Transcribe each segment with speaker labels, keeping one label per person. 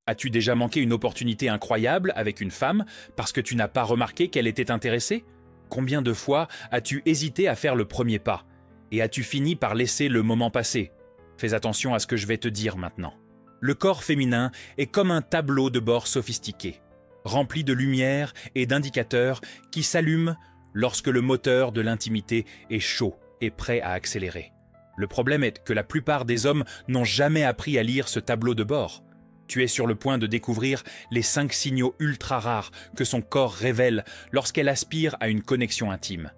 Speaker 1: As-tu déjà manqué une opportunité incroyable avec une femme parce que tu n'as pas remarqué qu'elle était intéressée? Combien de fois as-tu hésité à faire le premier pas? Et as-tu fini par laisser le moment passer? Fais attention à ce que je vais te dire maintenant. Le corps féminin est comme un tableau de bord sophistiqué, rempli de lumière et d'indicateurs qui s'allument lorsque le moteur de l'intimité est chaud et prêt à accélérer. Le problème est que la plupart des hommes n'ont jamais appris à lire ce tableau de bord. Tu es sur le point de découvrir les 5 signaux ultra rares que son corps révèle lorsqu'elle aspire à une connexion intime.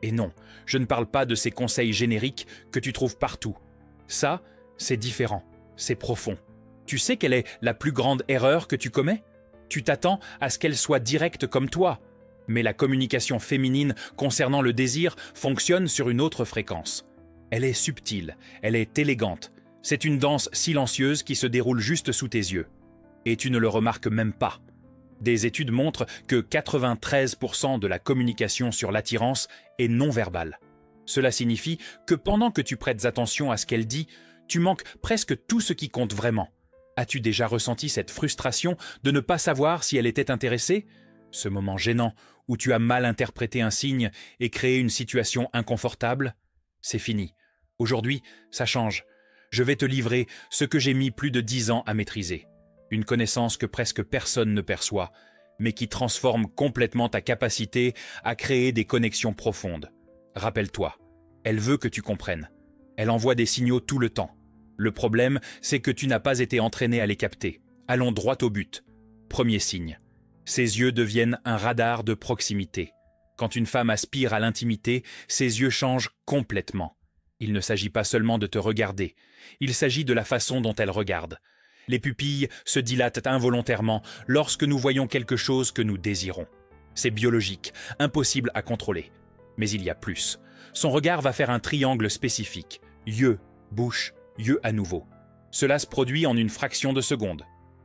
Speaker 1: Et non, je ne parle pas de ces conseils génériques que tu trouves partout. Ça, c'est différent, c'est profond. Tu sais quelle est la plus grande erreur que tu commets? Tu t'attends à ce qu'elle soit directe comme toi. Mais la communication féminine concernant le désir fonctionne sur une autre fréquence. Elle est subtile, elle est élégante. C'est une danse silencieuse qui se déroule juste sous tes yeux. Et tu ne le remarques même pas. Des études montrent que 93% de la communication sur l'attirance est non verbale. Cela signifie que pendant que tu prêtes attention à ce qu'elle dit, tu manques presque tout ce qui compte vraiment. As-tu déjà ressenti cette frustration de ne pas savoir si elle était intéressée? Ce moment gênant où tu as mal interprété un signe et créé une situation inconfortable? C'est fini. Aujourd'hui, ça change. Je vais te livrer ce que j'ai mis plus de 10 ans à maîtriser. Une connaissance que presque personne ne perçoit, mais qui transforme complètement ta capacité à créer des connexions profondes. Rappelle-toi, elle veut que tu comprennes. Elle envoie des signaux tout le temps. Le problème, c'est que tu n'as pas été entraîné à les capter. Allons droit au but. Premier signe. Ses yeux deviennent un radar de proximité. Quand une femme aspire à l'intimité, ses yeux changent complètement. Il ne s'agit pas seulement de te regarder, il s'agit de la façon dont elle regarde. Les pupilles se dilatent involontairement lorsque nous voyons quelque chose que nous désirons. C'est biologique, impossible à contrôler. Mais il y a plus. Son regard va faire un triangle spécifique. Yeux, bouche, yeux à nouveau. Cela se produit en une fraction de seconde.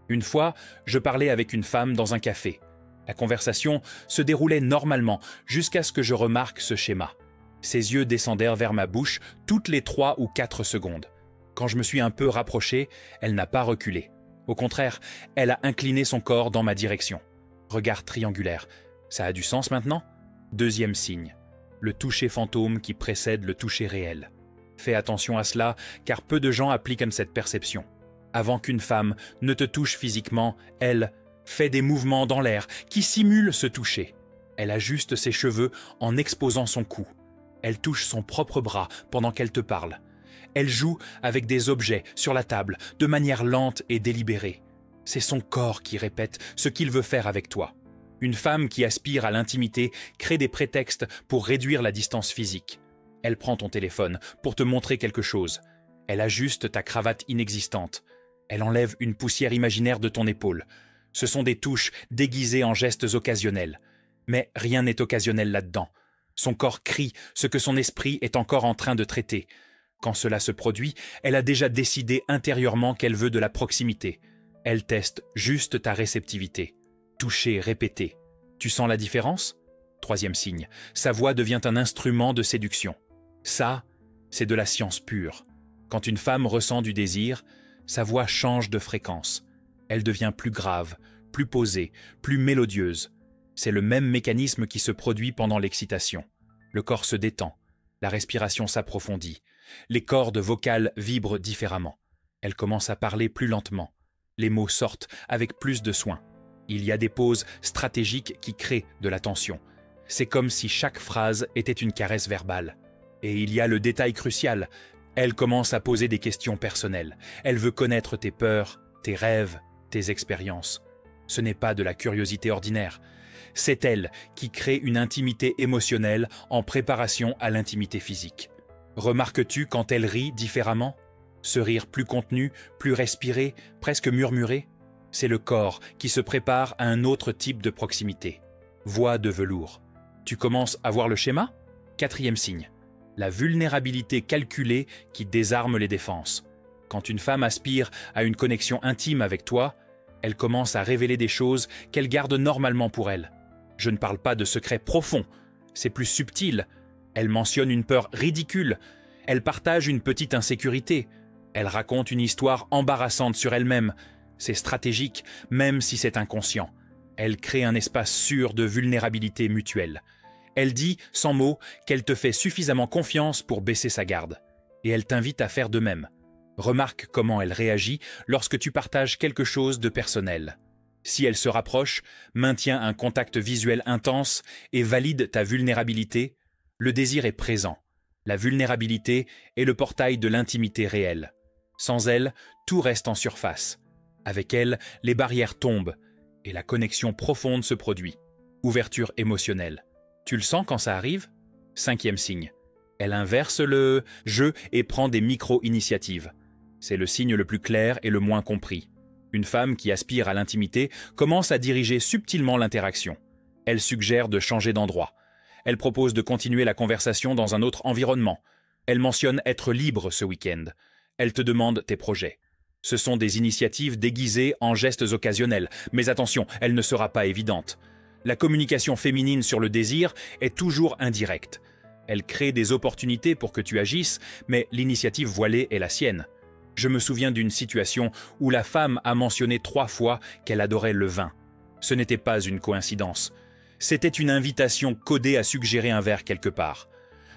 Speaker 1: Une fois, je parlais avec une femme dans un café. La conversation se déroulait normalement jusqu'à ce que je remarque ce schéma. Ses yeux descendèrent vers ma bouche toutes les 3 ou 4 secondes. Quand je me suis un peu rapproché, elle n'a pas reculé. Au contraire, elle a incliné son corps dans ma direction. Regard triangulaire. Ça a du sens maintenant? Deuxième signe. Le toucher fantôme qui précède le toucher réel. Fais attention à cela, car peu de gens appliquent cette perception. Avant qu'une femme ne te touche physiquement, elle fait des mouvements dans l'air qui simulent ce toucher. Elle ajuste ses cheveux en exposant son cou. Elle touche son propre bras pendant qu'elle te parle. Elle joue avec des objets sur la table de manière lente et délibérée. C'est son corps qui répète ce qu'il veut faire avec toi. Une femme qui aspire à l'intimité crée des prétextes pour réduire la distance physique. Elle prend ton téléphone pour te montrer quelque chose. Elle ajuste ta cravate inexistante. Elle enlève une poussière imaginaire de ton épaule. Ce sont des touches déguisées en gestes occasionnels. Mais rien n'est occasionnel là-dedans. Son corps crie ce que son esprit est encore en train de traiter. Quand cela se produit, elle a déjà décidé intérieurement qu'elle veut de la proximité. Elle teste juste ta réceptivité. Toucher, répéter. Tu sens la différence? Troisième signe. Sa voix devient un instrument de séduction. Ça, c'est de la science pure. Quand une femme ressent du désir, sa voix change de fréquence. Elle devient plus grave, plus posée, plus mélodieuse. C'est le même mécanisme qui se produit pendant l'excitation. Le corps se détend, la respiration s'approfondit, les cordes vocales vibrent différemment. Elle commence à parler plus lentement. Les mots sortent avec plus de soin. Il y a des pauses stratégiques qui créent de la tension. C'est comme si chaque phrase était une caresse verbale. Et il y a le détail crucial. Elle commence à poser des questions personnelles. Elle veut connaître tes peurs, tes rêves, tes expériences. Ce n'est pas de la curiosité ordinaire. C'est elle qui crée une intimité émotionnelle en préparation à l'intimité physique. Remarques-tu quand elle rit différemment? Ce rire plus contenu, plus respiré, presque murmuré? C'est le corps qui se prépare à un autre type de proximité. Voix de velours. Tu commences à voir le schéma? Quatrième signe. La vulnérabilité calculée qui désarme les défenses. Quand une femme aspire à une connexion intime avec toi, elle commence à révéler des choses qu'elle garde normalement pour elle. Je ne parle pas de secrets profonds, c'est plus subtil. Elle mentionne une peur ridicule, elle partage une petite insécurité, elle raconte une histoire embarrassante sur elle-même, C'est stratégique, même si c'est inconscient. Elle crée un espace sûr de vulnérabilité mutuelle. Elle dit, sans mots, qu'elle te fait suffisamment confiance pour baisser sa garde. Et elle t'invite à faire de même. Remarque comment elle réagit lorsque tu partages quelque chose de personnel. Si elle se rapproche, maintient un contact visuel intense et valide ta vulnérabilité, le désir est présent. La vulnérabilité est le portail de l'intimité réelle. Sans elle, tout reste en surface. Avec elle, les barrières tombent et la connexion profonde se produit. Ouverture émotionnelle. Tu le sens quand ça arrive? 5e signe. Elle inverse le « je » et prend des micro-initiatives. C'est le signe le plus clair et le moins compris. Une femme qui aspire à l'intimité commence à diriger subtilement l'interaction. Elle suggère de changer d'endroit. Elle propose de continuer la conversation dans un autre environnement. Elle mentionne être libre ce week-end. Elle te demande tes projets. Ce sont des initiatives déguisées en gestes occasionnels, mais attention, elle ne sera pas évidente. La communication féminine sur le désir est toujours indirecte. Elle crée des opportunités pour que tu agisses, mais l'initiative voilée est la sienne. Je me souviens d'une situation où la femme a mentionné 3 fois qu'elle adorait le vin. Ce n'était pas une coïncidence. C'était une invitation codée à suggérer un verre quelque part.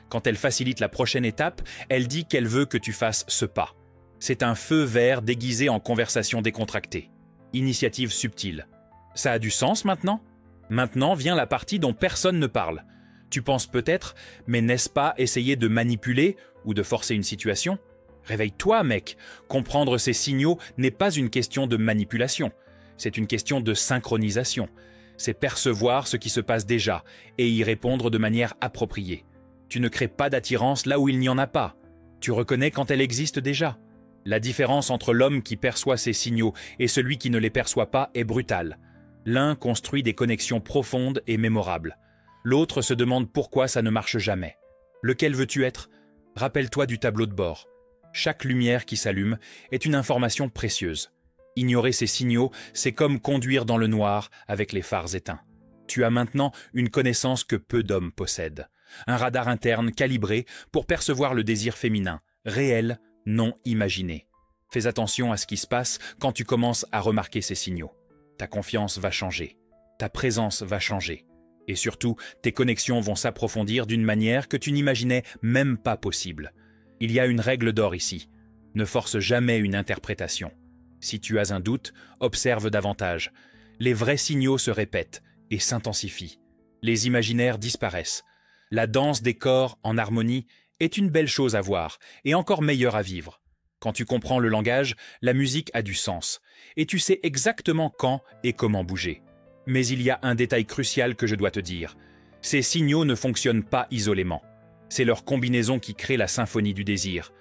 Speaker 1: Quand elle facilite la prochaine étape, elle dit qu'elle veut que tu fasses ce pas. C'est un feu vert déguisé en conversation décontractée. Initiative subtile. Ça a du sens maintenant? Maintenant vient la partie dont personne ne parle. Tu penses peut-être, mais n'est-ce pas essayer de manipuler ou de forcer une situation? Réveille-toi, mec. Comprendre ces signaux n'est pas une question de manipulation. C'est une question de synchronisation. C'est percevoir ce qui se passe déjà et y répondre de manière appropriée. Tu ne crées pas d'attirance là où il n'y en a pas. Tu reconnais quand elle existe déjà. La différence entre l'homme qui perçoit ces signaux et celui qui ne les perçoit pas est brutale. L'un construit des connexions profondes et mémorables. L'autre se demande pourquoi ça ne marche jamais. Lequel veux-tu être? Rappelle-toi du tableau de bord. Chaque lumière qui s'allume est une information précieuse. Ignorer ces signaux, c'est comme conduire dans le noir avec les phares éteints. Tu as maintenant une connaissance que peu d'hommes possèdent. Un radar interne calibré pour percevoir le désir féminin, réel, non imaginé. Fais attention à ce qui se passe quand tu commences à remarquer ces signaux. Ta confiance va changer. Ta présence va changer. Et surtout, tes connexions vont s'approfondir d'une manière que tu n'imaginais même pas possible. Il y a une règle d'or ici. Ne force jamais une interprétation. Si tu as un doute, observe davantage. Les vrais signaux se répètent et s'intensifient. Les imaginaires disparaissent. La danse des corps en harmonie est une belle chose à voir et encore meilleure à vivre. Quand tu comprends le langage, la musique a du sens et tu sais exactement quand et comment bouger. Mais il y a un détail crucial que je dois te dire. Ces signaux ne fonctionnent pas isolément. C'est leur combinaison qui crée la symphonie du désir.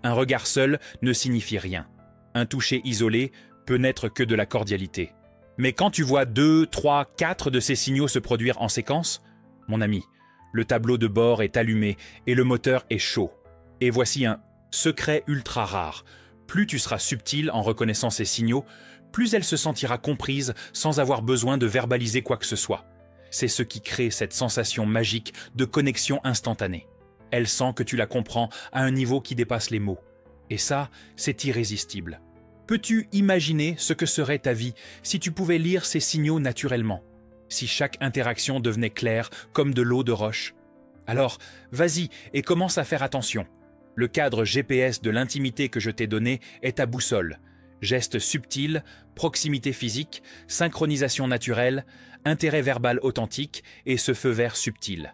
Speaker 1: Un regard seul ne signifie rien. Un toucher isolé peut n'être que de la cordialité. Mais quand tu vois 2, 3, 4 de ces signaux se produire en séquence, mon ami, le tableau de bord est allumé et le moteur est chaud. Et voici un secret ultra rare. Plus tu seras subtil en reconnaissant ces signaux, plus elle se sentira comprise sans avoir besoin de verbaliser quoi que ce soit. C'est ce qui crée cette sensation magique de connexion instantanée. Elle sent que tu la comprends à un niveau qui dépasse les mots. Et ça, c'est irrésistible. Peux-tu imaginer ce que serait ta vie si tu pouvais lire ces signaux naturellement? Si chaque interaction devenait claire comme de l'eau de roche? Alors, vas-y et commence à faire attention. Le cadre GPS de l'intimité que je t'ai donné est ta boussole. Gestes subtils, proximité physique, synchronisation naturelle, intérêt verbal authentique et ce feu vert subtil.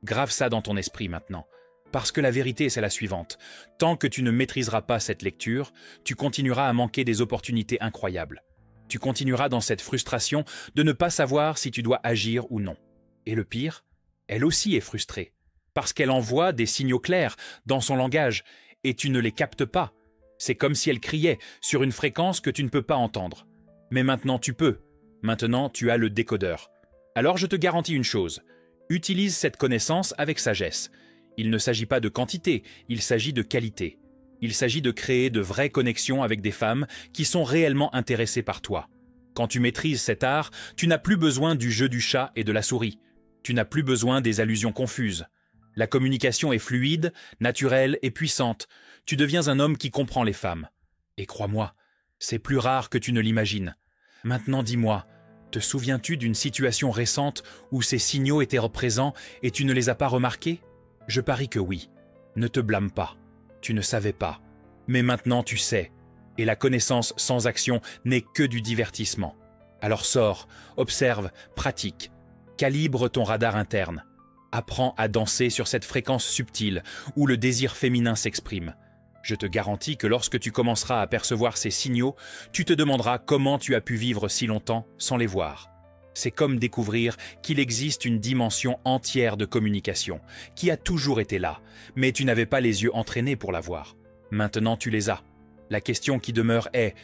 Speaker 1: Grave ça dans ton esprit maintenant. Parce que la vérité, c'est la suivante. Tant que tu ne maîtriseras pas cette lecture, tu continueras à manquer des opportunités incroyables. Tu continueras dans cette frustration de ne pas savoir si tu dois agir ou non. Et le pire, elle aussi est frustrée. Parce qu'elle envoie des signaux clairs dans son langage et tu ne les captes pas. C'est comme si elle criait sur une fréquence que tu ne peux pas entendre. Mais maintenant tu peux. Maintenant tu as le décodeur. Alors je te garantis une chose. Utilise cette connaissance avec sagesse. Il ne s'agit pas de quantité, il s'agit de qualité. Il s'agit de créer de vraies connexions avec des femmes qui sont réellement intéressées par toi. Quand tu maîtrises cet art, tu n'as plus besoin du jeu du chat et de la souris. Tu n'as plus besoin des allusions confuses. La communication est fluide, naturelle et puissante. Tu deviens un homme qui comprend les femmes. Et crois-moi, C'est plus rare que tu ne l'imagines. Maintenant dis-moi, te souviens-tu d'une situation récente où ces signaux étaient présents et tu ne les as pas remarqués? Je parie que oui. Ne te blâme pas. Tu ne savais pas. Mais maintenant tu sais. Et la connaissance sans action n'est que du divertissement. Alors sors, observe, pratique. Calibre ton radar interne. Apprends à danser sur cette fréquence subtile où le désir féminin s'exprime. Je te garantis que lorsque tu commenceras à percevoir ces signaux, tu te demanderas comment tu as pu vivre si longtemps sans les voir. C'est comme découvrir qu'il existe une dimension entière de communication, qui a toujours été là, mais tu n'avais pas les yeux entraînés pour la voir. Maintenant tu les as. La question qui demeure est,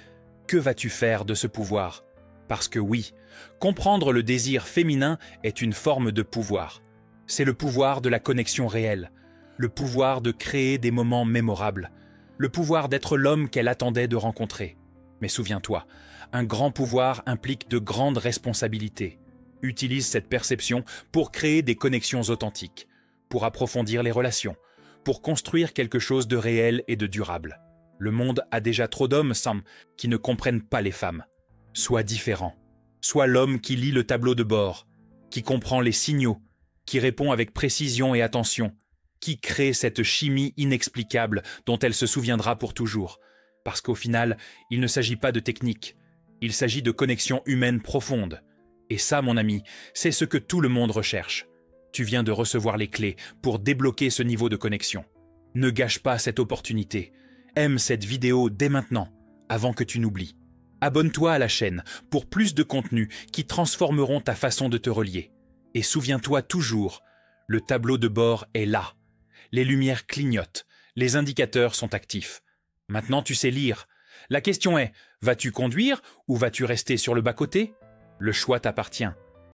Speaker 1: que vas-tu faire de ce pouvoir? Parce que oui, comprendre le désir féminin est une forme de pouvoir. C'est le pouvoir de la connexion réelle, le pouvoir de créer des moments mémorables, le pouvoir d'être l'homme qu'elle attendait de rencontrer. Mais souviens-toi, un grand pouvoir implique de grandes responsabilités. Utilise cette perception pour créer des connexions authentiques, pour approfondir les relations, pour construire quelque chose de réel et de durable. Le monde a déjà trop d'hommes, Sam, qui ne comprennent pas les femmes. Sois différent. Sois l'homme qui lit le tableau de bord, qui comprend les signaux, qui répond avec précision et attention, qui crée cette chimie inexplicable dont elle se souviendra pour toujours. Parce qu'au final, il ne s'agit pas de technique, il s'agit de connexion humaine profonde. Et ça, mon ami, c'est ce que tout le monde recherche. Tu viens de recevoir les clés pour débloquer ce niveau de connexion. Ne gâche pas cette opportunité. Aime cette vidéo dès maintenant, avant que tu n'oublies. Abonne-toi à la chaîne pour plus de contenus qui transformeront ta façon de te relier. Et souviens-toi toujours, le tableau de bord est là. Les lumières clignotent, les indicateurs sont actifs. Maintenant tu sais lire. La question est, vas-tu conduire ou vas-tu rester sur le bas-côté? Le choix t'appartient.